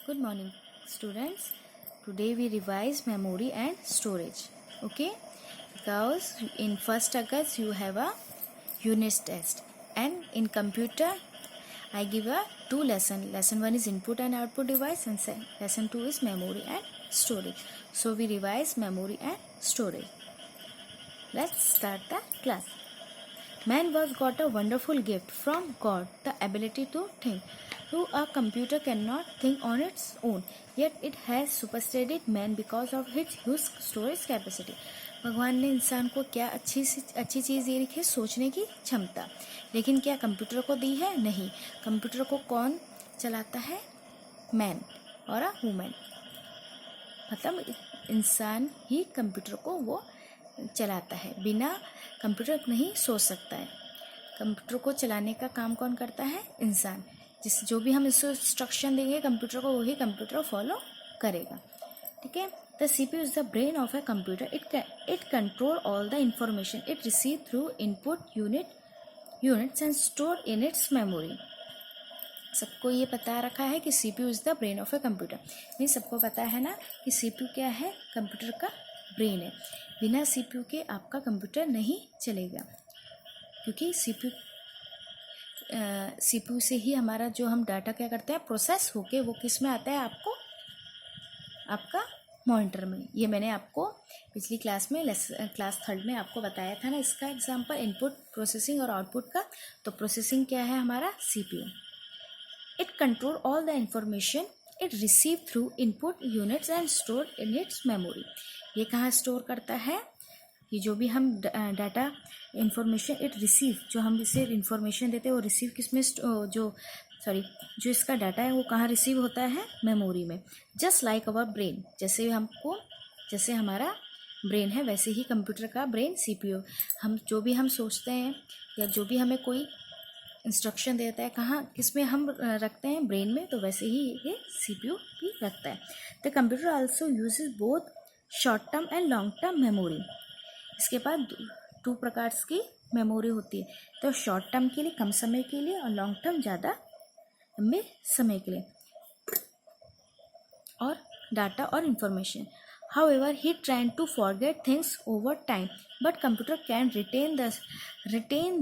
Good morning, students. Today we revise memory and storage. Okay, because in 1st August you have a unit test, and in computer I give a two lesson. Lesson 1 is input and output device, and lesson 2 is memory and storage. So we revise memory and storage. Let's start the class. Man was got a wonderful gift from God, the ability to think. Though a computer cannot think on its own, yet it has superseded man because of its huge storage capacity. भगवान ने इंसान को क्या अच्छी चीज़ ये रखी है, सोचने की क्षमता, लेकिन क्या कंप्यूटर को दी है? नहीं। कंप्यूटर को कौन चलाता है? मैन और अ वुमेन, मतलब इंसान ही कंप्यूटर को वो चलाता है। बिना कंप्यूटर नहीं सोच सकता है। कंप्यूटर को चलाने का काम कौन करता है? इंसान। जो भी हम इसको इंस्ट्रक्शन देंगे कंप्यूटर को, वही कंप्यूटर फॉलो करेगा। ठीक है। The CPU is the brain of a computer. It control all the information it receive through input units and store in its memory. सबको ये पता रखा है कि CPU is the brain of a computer. नहीं, सबको पता है ना कि CPU क्या है? कंप्यूटर का ब्रेन है. बिना CPU के आपका कंप्यूटर नहीं चलेगा, क्योंकि CPU से ही हमारा जो हम डाटा क्या करते हैं, प्रोसेस होके वो किस में आता है? आपका मॉनिटर में. ये मैंने आपको पिछली क्लास में क्लास 3 में आपको बताया था ना, इसका एग्जांपल इनपुट प्रोसेसिंग और आउटपुट का. तो प्रोसेसिंग क्या है हमारा? CPU. It control all the information it receive through input units and store in its memory. ये कहाँ स्टोर करता है? ये जो भी हम डाटा इंफॉर्मेशन इट रिसीव, जो हम इसे इंफॉर्मेशन देते हैं वो रिसीव किस में, जो इसका डाटा है वो कहाँ रिसीव होता है? मेमोरी में. जस्ट लाइक अवर ब्रेन, जैसे हमारा ब्रेन है वैसे ही कंप्यूटर का ब्रेन CPU. हम जो भी हम सोचते हैं या जो भी हमें कोई इंस्ट्रक्शन देता है, कहाँ किस में हम रखते हैं? ब्रेन में. तो वैसे ही ये CPU भी रखता है. The computer also uses both short term and long term memory. इसके बाद 2 प्रकार की मेमोरी होती है. तो शॉर्ट टर्म के लिए, कम समय के लिए, और लॉन्ग टर्म ज़्यादा लंबे समय के लिए, और डाटा और information. However, he tried to forget things over time, but computer can retain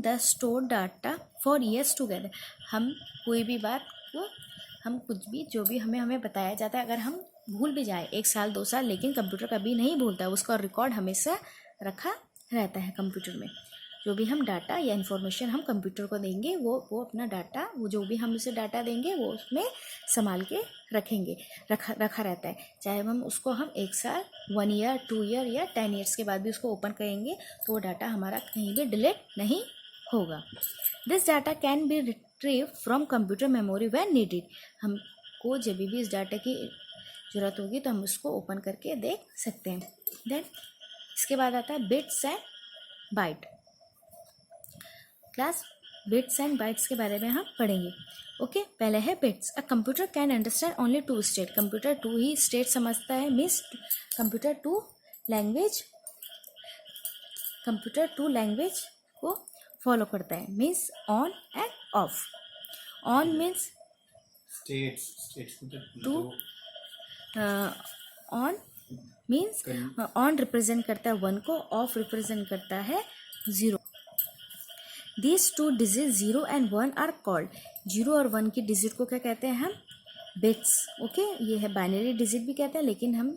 the stored data for years together. हम कोई भी बात को, हम कुछ भी जो भी हमें बताया जाता है, अगर हम भूल भी जाए 1 साल 2 साल, लेकिन कंप्यूटर कभी नहीं भूलता. उसका रिकॉर्ड हमेशा रखा रहता है कंप्यूटर में. जो भी हम डाटा या इन्फॉर्मेशन हम कंप्यूटर को देंगे, वो अपना डाटा, वो जो भी हम उसे डाटा देंगे वो उसमें संभाल के रखा रहता है. चाहे हम उसको 1 साल, 1 ईयर, 2 ईयर या 10 ईयर्स के बाद भी उसको ओपन करेंगे तो वो डाटा हमारा कहीं भी डिलीट नहीं होगा. This data can be retrieve from computer memory when needed. हमको जब भी इस डाटा की ज़रूरत होगी तो हम उसको ओपन करके देख सकते हैं. देन इसके बाद आता है bits and byte. Class bits and bytes के बारे में हम पढ़ेंगे. ओके, पहले है bits. A computer can understand only 2 state. Computer 2 ही स्टेट समझता है. मीन्स कंप्यूटर 2 लैंग्वेज को फॉलो करता है. Means on and off. On means on means on represent करता है 1 को, ऑफ रिप्रेजेंट करता है 0. These 2 digit 0 and 1 are called. 0 और 1 की डिजिट को क्या कहते हैं हम? बिट्स. ओके, ये है बाइनरी डिजिट भी कहते हैं, लेकिन हम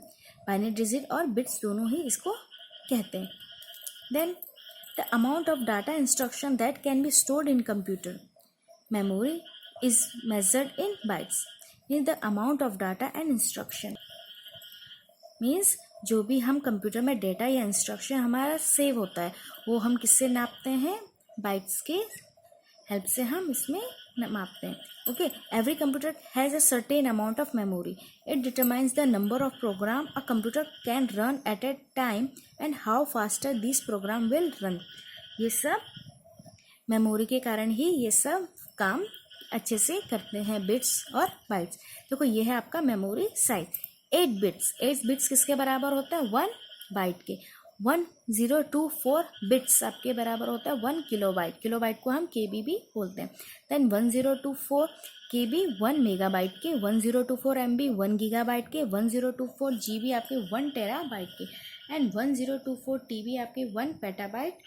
बाइनरी डिजिट और बिट्स दोनों ही इसको कहते हैं. Then the amount of data instruction that can be stored in computer memory is measured in bytes. Means the amount of data and instruction means जो भी हम कंप्यूटर में डेटा या इंस्ट्रक्शन हमारा सेव होता है वो हम किससे नापते हैं? बाइट्स के हेल्प से हम इसमें मापते हैं. Okay, every computer has a certain amount of memory. It determines the number of program a computer can run at a time and how faster this program will run. ये सब memory के कारण ही ये सब काम अच्छे से करते हैं, बिट्स और बाइट्स. देखो, ये है आपका मेमोरी साइज. 8 बिट्स किसके बराबर होता है? 1 बाइट के. 1024 बिट्स आपके बराबर होता है 1 किलोबाइट. किलोबाइट को हम KB भी बोलते हैं. देन 1024 के बी 1 मेगाबाइट के, 1024 MB 1 गीगाबाइट के, 1024 GB आपके 1 टेराबाइट के, एंड 1024 TB आपके 1 petabyte,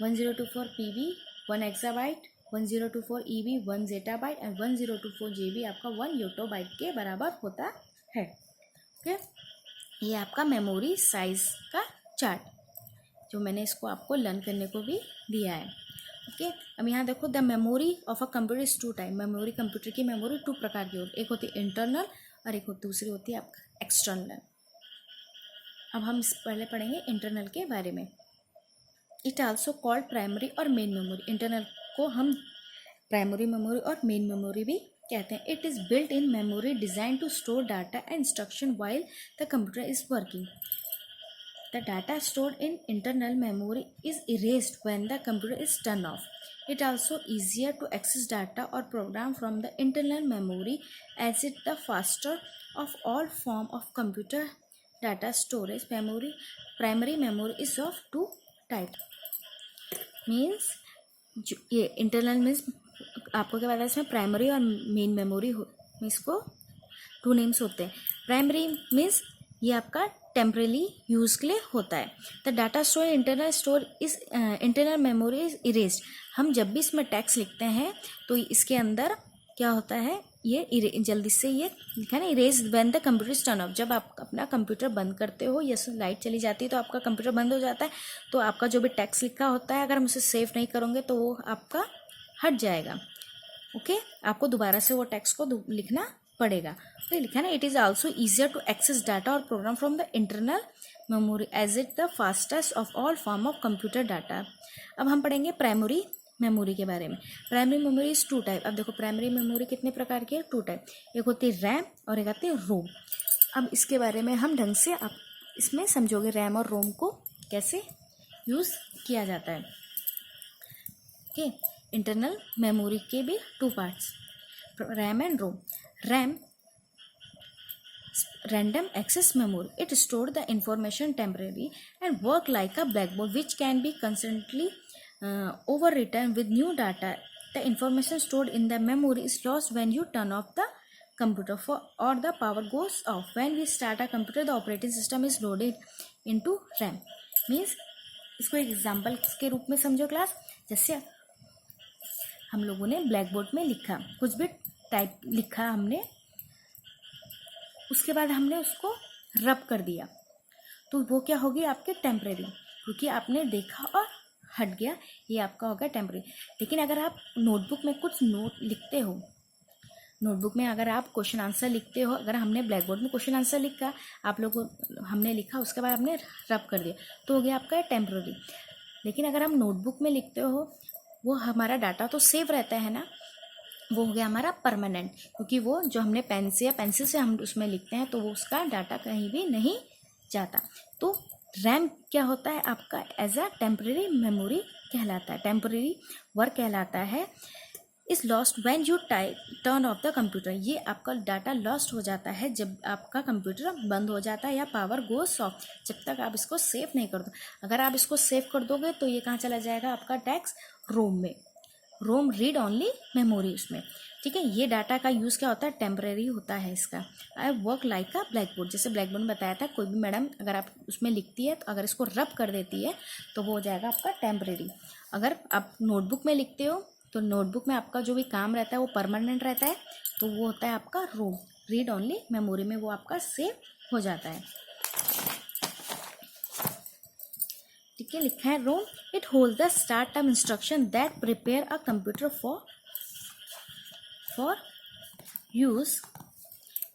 1024 PB 1 exabyte, 1024 EB 1 zettabyte and 1024 GB आपका 1 योटोबाइट के बराबर होता है। ओके, ये आपका मेमोरी साइज का चार्ट जो मैंने इसको आपको लर्न करने को भी दिया है। ओके, अब यहाँ देखो, the memory of a computer is 2 type. Memory, computer की मेमोरी 2 प्रकार की होती है, एक होती है इंटरनल और एक दूसरी होती है आपका एक्सटर्नल। अब हम इस पहले पढ़ेंगे इंटरनल के बारे में। इट आल्सो कॉल्ड प्राइमरी और मेन मेमोरी। इंटरनल को हम प्राइमरी मेमोरी और मेन मेमोरी भी कहते हैं। It is built in memory design to store data and instruction while the computer is working. The data stored in internal memory is erased when the computer is turned off. It also easier to access data or program from the internal memory as it the faster of all form of computer data storage. Primary memory is of 2 type. Means ये internal means आपको क्या पता है इसमें primary और main memory इसको 2 names होते हैं। प्राइमरी मीन्स ये आपका टेम्परेली यूज के लिए होता है। The data store internal memory is erased. हम जब भी इसमें टेक्स्ट लिखते हैं तो इसके अंदर क्या होता है, ये जल्दी से ये लिखा है ना, erase when the computer is turn off. जब आप अपना कंप्यूटर बंद करते हो या लाइट चली जाती है तो आपका कंप्यूटर बंद हो जाता है, तो आपका जो भी टेक्स्ट लिखा होता है अगर हम उसे सेव नहीं करोगे तो वो आपका हट जाएगा। ओके, आपको दोबारा से वो टेक्स्ट को लिखना पड़ेगा। तो लिखा है ना, it is also easier to access data और program from the internal memory as it the fastest of all form of computer data. अब हम पढ़ेंगे प्राइमरी मेमोरी के बारे में। Primary memory is 2 type. अब देखो, प्राइमरी मेमोरी कितने प्रकार की है, 2 टाइप। एक होती है रैम और एक आती है रोम। अब इसके बारे में हम ढंग से आप इसमें समझोगे रैम और रोम को कैसे यूज़ किया जाता है। ओके, इंटरनल मेमोरी के भी 2 parts, RAM and ROM. RAM random access memory. It store the information temporarily and work like a blackboard which can be constantly overwritten with new data. The information stored in the memory is lost when you turn off the computer or the power goes off. When we start a computer, the operating system is loaded into RAM. Means इसको एक example के रूप में समझो class. जैसे हम लोगों ने ब्लैक बोर्ड में लिखा, कुछ भी टाइप लिखा हमने, उसके बाद हमने उसको रब कर दिया तो वो क्या होगी आपके टेम्परेरी, क्योंकि आपने देखा और हट गया, ये आपका होगा टेम्परेरी। लेकिन अगर आप नोटबुक में कुछ नोट लिखते हो, नोटबुक में अगर आप क्वेश्चन आंसर लिखते हो, अगर हमने ब्लैक बोर्ड में क्वेश्चन आंसर लिखा, आप लोगों हमने लिखा, उसके बाद हमने रब कर दिया तो हो गया आपका टेम्परेरी। लेकिन अगर हम नोटबुक में लिखते हो, वो हमारा डाटा तो सेव रहता है ना, वो हो गया हमारा परमानेंट, क्योंकि वो जो हमने पेन से या पेंसिल से हम उसमें लिखते हैं तो वो उसका डाटा कहीं भी नहीं जाता। तो रैम क्या होता है आपका, एज अ टेम्परेरी मेमोरी कहलाता है, टेम्परेरी वर्क कहलाता है। Is lost when U turn off the computer. ये आपका डाटा लॉस्ट हो जाता है जब आपका कंप्यूटर बंद हो जाता है या पावर गोस ऑफ, जब तक आप इसको सेव नहीं कर दो। अगर आप इसको सेव कर दोगे तो ये कहाँ चला जाएगा आपका टेक्स्ट, रोम में। रोम रीड ओनली मेमोरी उसमें, ठीक है। ये डाटा का यूज़ क्या होता है, टेम्परेरी होता है इसका। I work like a black board, जैसे ब्लैक बोर्ड में बताया था, कोई भी मैडम अगर आप उसमें लिखती है तो अगर इसको रब कर देती है तो वो हो जाएगा आपका टेम्परेरी। अगर आप नोटबुक में लिखते हो तो नोटबुक में आपका जो भी काम रहता है वो परमानेंट रहता है, तो वो होता है आपका रोम, रीड ओनली मेमोरी में वो आपका सेव हो जाता है, ठीक है। लिखा है ROM, it hold the start time instruction that prepare a computer for use.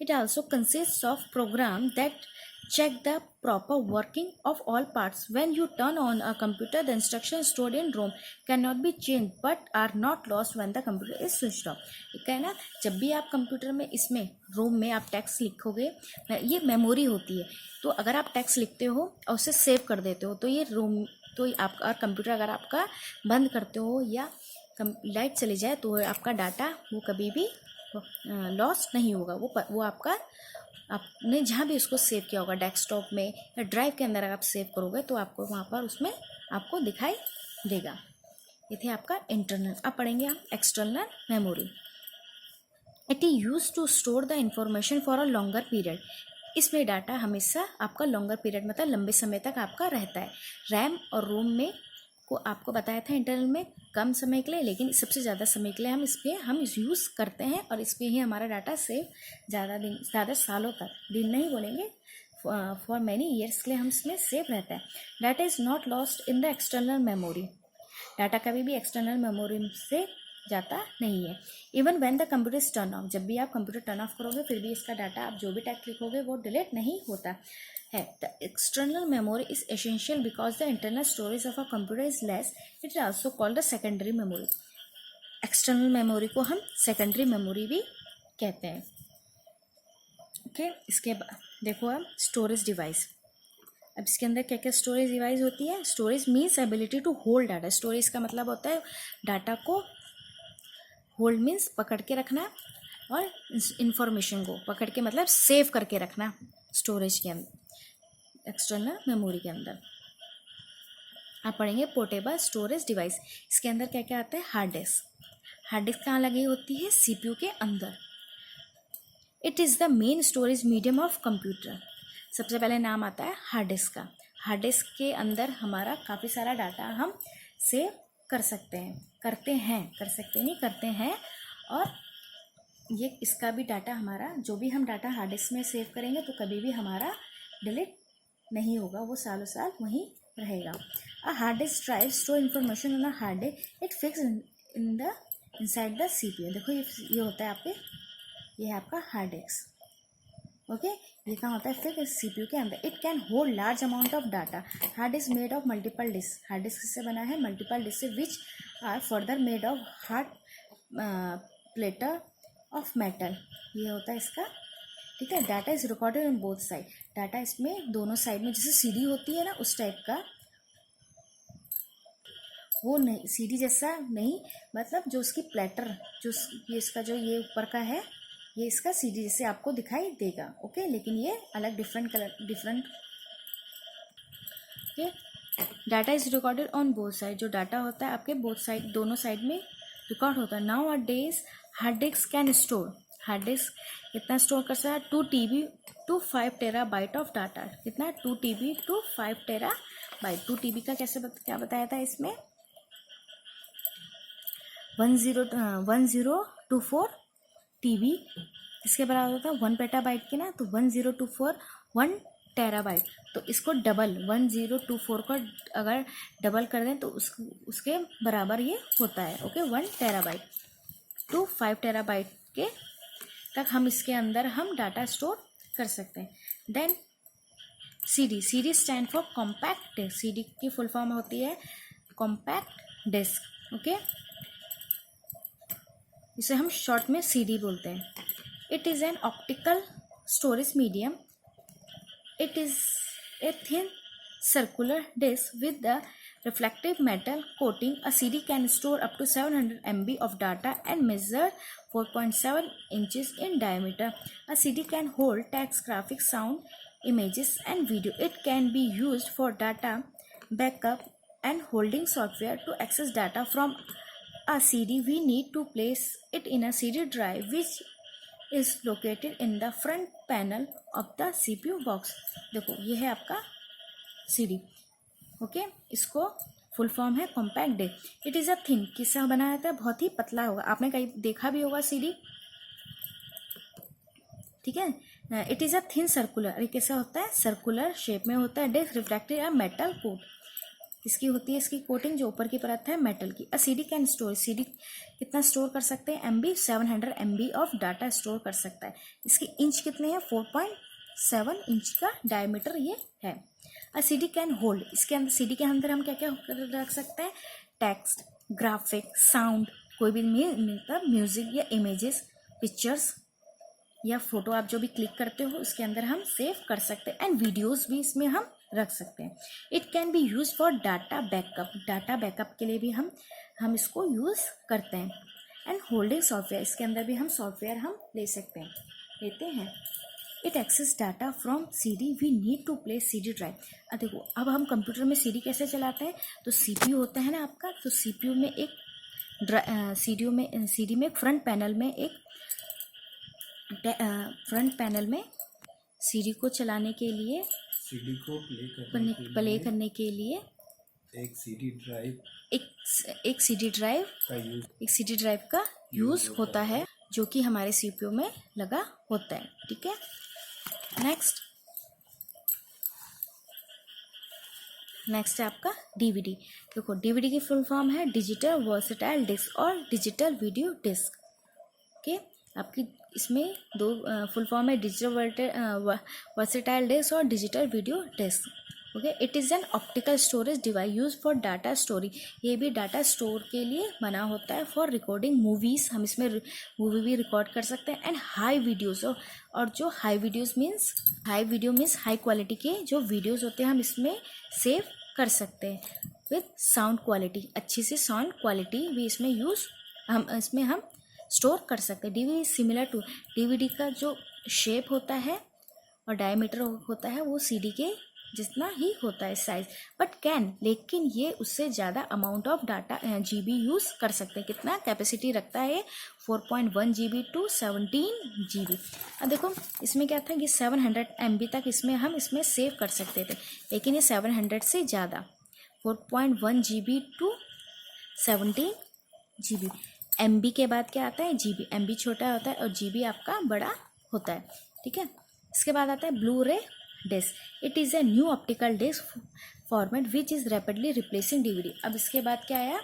It also consists of program that check the proper working of all parts. When you turn on a computer, the instructions stored in ROM cannot be changed but are not lost when the computer is switched off. ठीक है ना, जब भी आप computer में इसमें रोम में आप टेक्स्ट लिखोगे, ये मेमोरी होती है, तो अगर आप टेक्स्ट लिखते हो और उसे सेव कर देते हो तो ये रोम, तो आपका कंप्यूटर अगर आपका बंद करते हो या लाइट चली जाए तो आपका डाटा वो कभी भी लॉस नहीं होगा। वो आपका, आपने जहाँ भी उसको सेव किया होगा, डेस्कटॉप में या ड्राइव के अंदर अगर आप सेव करोगे तो आपको वहाँ पर उसमें आपको दिखाई देगा। ये थे आपका इंटरनल। अब पढ़ेंगे हम external memory. It is use to store the information for a longer period. इसमें डाटा हमेशा आपका लॉन्गर पीरियड मतलब लंबे समय तक आपका रहता है। रैम और रोम में को आपको बताया था इंटरनल में कम समय के लिए, लेकिन सबसे ज़्यादा समय के लिए हम यूज़ करते हैं और इस पर ही हमारा डाटा सेव ज़्यादा सालों तक, दिन नहीं बोलेंगे, फॉर मैनी ईयर्स के लिए हम इसमें सेव रहता है। Data is not lost in the external memory. Data कभी भी एक्सटर्नल मेमोरी से जाता नहीं है। Even when the computer is turn off, जब भी आप कंप्यूटर टर्न ऑफ करोगे फिर भी इसका डाटा, आप जो भी टेक्स्ट लिखोगे वो डिलीट नहीं होता है। The external memory is essential because the internal storage of a computer is less, it is also called the secondary memory. External memory को हम सेकेंडरी मेमोरी भी कहते हैं। ओके, इसके बाद देखो अब स्टोरेज डिवाइस। अब इसके अंदर क्या क्या स्टोरेज डिवाइस होती है। Storage means ability to hold data. Storage का मतलब होता है डाटा को होल्ड मीन्स पकड़ के रखना, और इंफॉर्मेशन को पकड़ के मतलब सेव करके रखना स्टोरेज के अंदर, एक्सटर्नल मेमोरी के अंदर। आप पढ़ेंगे पोर्टेबल स्टोरेज डिवाइस। इसके अंदर क्या क्या आता है। Hard disk. हार्ड डिस्क कहाँ लगी होती है, सीपीयू के अंदर। It is the main storage medium of computer. सबसे पहले नाम आता है हार्ड डिस्क का। हार्ड डिस्क के अंदर हमारा काफ़ी सारा डाटा हम सेव कर सकते हैं, करते हैं। और ये इसका भी डाटा हमारा, जो भी हम डाटा हार्ड डिस्क में सेव करेंगे तो कभी भी हमारा डिलीट नहीं होगा, वो सालों साल वहीं रहेगा। A hard disk drive store information on a hard disk, it fix inside the CPU. देखो ये होता है आपके, ये है आपका हार्ड डिस्क। ओके, ये कहाँ होता है, फिर सीपीयू के अंदर। It can hold large amount of data. Hard disk made of multiple disk. Hard disk से बना है मल्टीपल डिस्क से, which are further made of hard platter of metal. ये होता है इसका, ठीक है। Data is recorded on both side. Data इसमें दोनों साइड में, जैसे सीडी होती है ना उस टाइप का, वो नहीं सीडी जैसा नहीं, मतलब जो उसकी प्लेटर, जो ये इसका जो ये ऊपर का है, ये इसका सीडी जैसे आपको दिखाई देगा। ओके, लेकिन ये अलग different colour, different. Okay, data is recorded on both side. जो डाटा होता है आपके बोथ साइड, दोनों साइड में रिकॉर्ड होता है। Nowadays hard disk can store, hard disk कितना स्टोर कर सकता है, 2 TB to 5 terabyte of data. कितना, 2 TB टू 5 टेराबाइट। 2 TB का क्या बताया था इसमें, 1024 TB इसके बराबर होता है 1 पेटाबाइट के ना, तो 1024 1 टेराबाइट। तो इसको डबल 1024 को अगर डबल कर दें तो उसके बराबर ये होता है। ओके, 1 टेराबाइट टू 5 टेराबाइट के तक हम इसके अंदर हम डाटा स्टोर कर सकते हैं। Then CD stand for compact disk. CD की फुल फॉर्म होती है कॉम्पैक्ट डिस्क। ओके, इसे हम शॉर्ट में CD बोलते हैं। It is an optical storage medium. It is a thin circular disk with the reflective metal coating. A CD can store up to 700 MB of data and measure 4.7 inches in diameter. A CD can hold text, graphics, sound, images, and video. It can be used for data backup and holding software. To access data from a CD, we need to place it in a CD drive, which is located in the front panel of the CPU box. देखो ये है आपका CD। Okay, इसको full form है compact disk. It is a thin, किससे बनाया जाता है, बहुत ही पतला होगा, आपने कहीं देखा भी होगा CD, ठीक है। It is a thin circular, ये कैसा होता है, सर्कुलर शेप में होता है। Disk reflected a metal coat, किसकी होती है इसकी कोटिंग, जो ऊपर की परत है मेटल की। अ CD कैन स्टोर, CD कितना स्टोर कर सकते हैं, MB 700 MB of data store कर सकता है। इसकी इंच कितने हैं, 4.7 इंच का डायमीटर ये है। अ CD कैन होल्ड, इसके अंदर CD के अंदर हम क्या क्या रख सकते हैं, टेक्स्ट, ग्राफिक, साउंड, कोई भी मतलब म्यूजिक या इमेजेस, पिक्चर्स या फोटो, आप जो भी क्लिक करते हो उसके अंदर हम सेव कर सकते हैं। एंड वीडियोस भी इसमें हम रख सकते हैं। It can be use for data backup, data backup के लिए भी हम इसको यूज़ करते हैं। एंड होल्डिंग सॉफ्टवेयर, इसके अंदर भी हम सॉफ्टवेयर हम लेते हैं। It access data from CD, we need to place CD drive. अब देखो, अब हम कंप्यूटर में CD कैसे चलाते हैं, तो CPU होता है ना आपका, तो CPU में एक CD में फ्रंट पैनल में एक फ्रंट पैनल में सीडी को चलाने के लिए, सीडी को प्ले करने के लिए एक सीडी ड्राइव एक सीडी ड्राइव का यूज एक सीडी ड्राइव का यूज होता है, जो कि हमारे सीपीयू में लगा होता है। ठीक है, नेक्स्ट है आपका डीवीडी। देखो, डीवीडी की फुल फॉर्म है डिजिटल वर्सेटाइल डिस्क और डिजिटल वीडियो डिस्क। ओके, आपकी इसमें दो फुल फॉर्म है, डिजिटल वर्सेटाइल डिस्क और digital video disk. Okay, it is an optical storage device use for data storage. ये भी डाटा स्टोर के लिए बना होता है। फॉर रिकॉर्डिंग मूवीज़, हम इसमें मूवी भी रिकॉर्ड कर सकते हैं। एंड हाई वीडियोज़, और जो high video means high quality के जो वीडियोज़ होते हैं हम इसमें सेव कर सकते हैं। विथ साउंड क्वालिटी, अच्छी सी साउंड क्वालिटी भी इसमें हम स्टोर कर सकते हैं। डीवीडी सिमिलर टू, डीवीडी का जो शेप होता है और डायमीटर होता है वो सीडी के जितना ही होता है साइज, बट लेकिन ये उससे ज़्यादा amount of data GB use कर सकते हैं। कितना कैपेसिटी रखता है ये? 4.1 GB टू 17 GB। अब देखो इसमें क्या था कि 700 MB तक हम इसमें सेव कर सकते थे, लेकिन ये 700 से ज़्यादा, 4.1 GB टू 17 GB। MB के बाद क्या आता है? GB। MB छोटा होता है और GB आपका बड़ा होता है। ठीक है, इसके बाद आता है blu ray disk. It is a new optical disk format which is rapidly replacing DVD. अब इसके बाद क्या आया?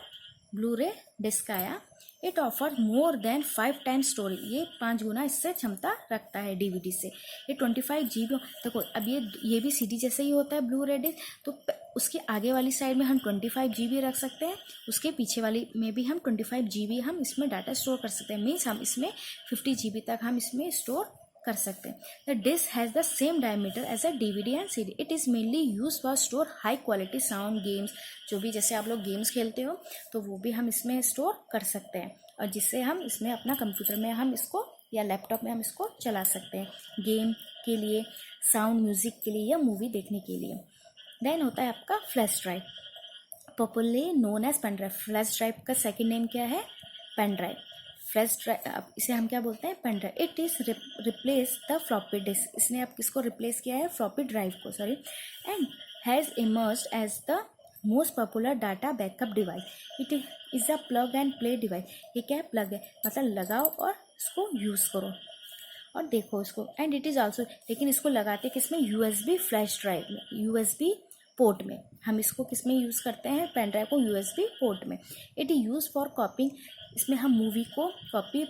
ब्लू रे डिस्क आया। It offer more than 5 times storage. ये 5 गुना इससे क्षमता रखता है डीवीडी से। ये 25 GB। देखो, अब ये भी सीडी जैसे ही होता है ब्लू रे डिस्क, तो उसके आगे वाली साइड में हम 25 GB रख सकते हैं, उसके पीछे वाली में भी हम 25 GB हम इसमें डाटा स्टोर कर सकते हैं। मीन्स हम इसमें 50 GB तक हम इसमें स्टोर कर सकते हैं। The disk has the same diameter as a DVD and CD. It is mainly use for store high quality sound, games, जो भी जैसे आप लोग गेम्स खेलते हो तो वो भी हम इसमें स्टोर कर सकते हैं, और जिससे हम इसमें अपना कंप्यूटर में हम इसको या लैपटॉप में हम इसको चला सकते हैं, गेम के लिए, साउंड म्यूज़िक के लिए या मूवी देखने के लिए। देन होता है आपका flash drive, popularly known as pen drive. Flash drive का सेकेंड नेम क्या है? Pen drive. फ्लैश ड्राइव, इसे हम क्या बोलते हैं? Pen drive. It is replace the floppy disk. इसने आप किसको रिप्लेस किया है? फ्लॉपी ड्राइव को, sorry. And has emerged as the most popular data backup device. It is a plug and play device. ये क्या है? प्लग है, मतलब लगाओ और इसको यूज़ करो और देखो इसको। एंड इट इज़ ऑल्सो, लेकिन इसको लगाते किसमें? USB फ्लैश ड्राइव में, USB पोर्ट में। हम इसको किस में यूज़ करते हैं? पेन ड्राइव को USB पोर्ट में। It is use for कॉपिंग। इसमें हम मूवी को कॉपी,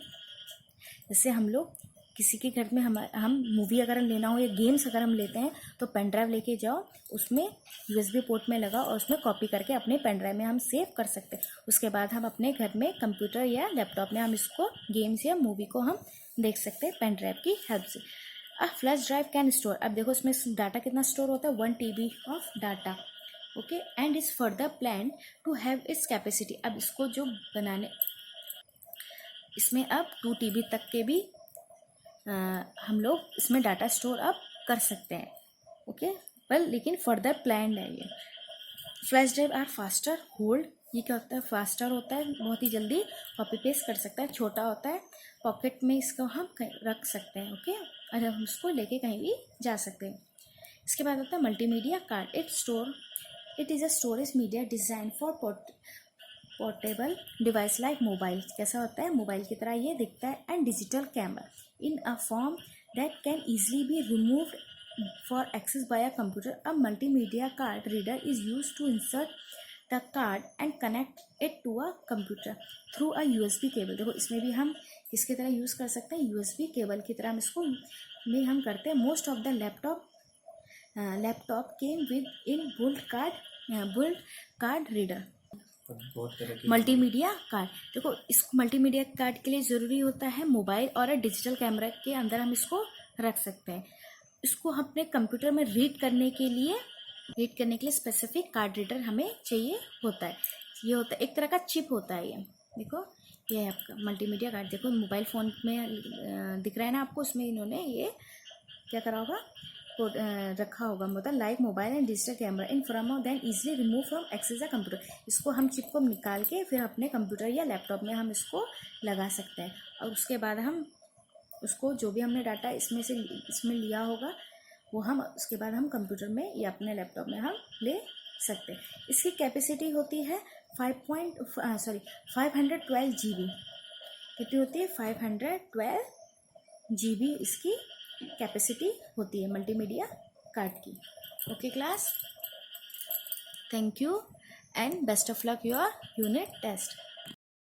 जैसे हम लोग किसी के घर में हम मूवी अगर लेना हो या गेम्स अगर हम लेते हैं तो पेन ड्राइव लेके जाओ, उसमें USB पोर्ट में लगाओ और उसमें कॉपी करके अपने पेन ड्राइव में हम सेव कर सकते हैं। उसके बाद हम अपने घर में कंप्यूटर या लैपटॉप में हम इसको गेम्स या मूवी को हम देख सकते हैं पेन ड्राइव की हेल्प से। A flash drive can store, अब देखो इसमें डाटा कितना स्टोर होता है? 1 TB of data. Okay, and is further plan to have its capacity. अब इसको जो बनाने, इसमें अब 2 TB तक के भी हम लोग इसमें डाटा स्टोर अब कर सकते हैं। ओके, पर लेकिन फर्दर प्लान है ये। Flash drive are faster hold. ये क्या होता है? फास्टर होता है, बहुत ही जल्दी कॉपी पेस्ट कर सकता है, छोटा होता है, पॉकेट में इसको हम रख सकते हैं। ओके, और हम उसको लेके कहीं भी जा सकते हैं। इसके बाद होता है multimedia card. It is a storage media design for portable device like mobile. कैसा होता है? मोबाइल की तरह ये दिखता है। And digital camera in a form that can easily be removed for access by a computer. A multimedia card reader is use to insert the card and connect it to a computer through a USB cable. देखो इसमें भी हम किसकी तरह use कर सकते हैं? USB cable की तरह हम इसको में हम करते हैं। Most of the laptop came with in built card reader. Multimedia card, देखो इसको मल्टीमीडिया कार्ड के लिए ज़रूरी होता है मोबाइल और डिजिटल कैमरा के अंदर हम इसको रख सकते हैं। इसको अपने कंप्यूटर में रीड करने के लिए स्पेसिफिक कार्ड रीडर हमें चाहिए होता है। ये होता है एक तरह का चिप होता है। ये देखो, ये है आपका मल्टीमीडिया कार्ड। देखो मोबाइल फ़ोन में दिख रहा है ना आपको, उसमें इन्होंने ये क्या करा होगा? रखा होगा, मतलब like mobile and digital camera in from of then easily remove from access the computer. इसको हम चिप को निकाल के फिर अपने कंप्यूटर या लैपटॉप में हम इसको लगा सकते हैं, और उसके बाद हम उसको जो भी हमने डाटा इसमें लिया होगा वो हम उसके बाद हम कंप्यूटर में या अपने लैपटॉप में हम ले सकते हैं। इसकी कैपेसिटी होती है 512 GB। कितनी होती है? 512 GB इसकी कैपेसिटी होती है मल्टीमीडिया कार्ड की। Okay class, thank you and best of luck your unit test.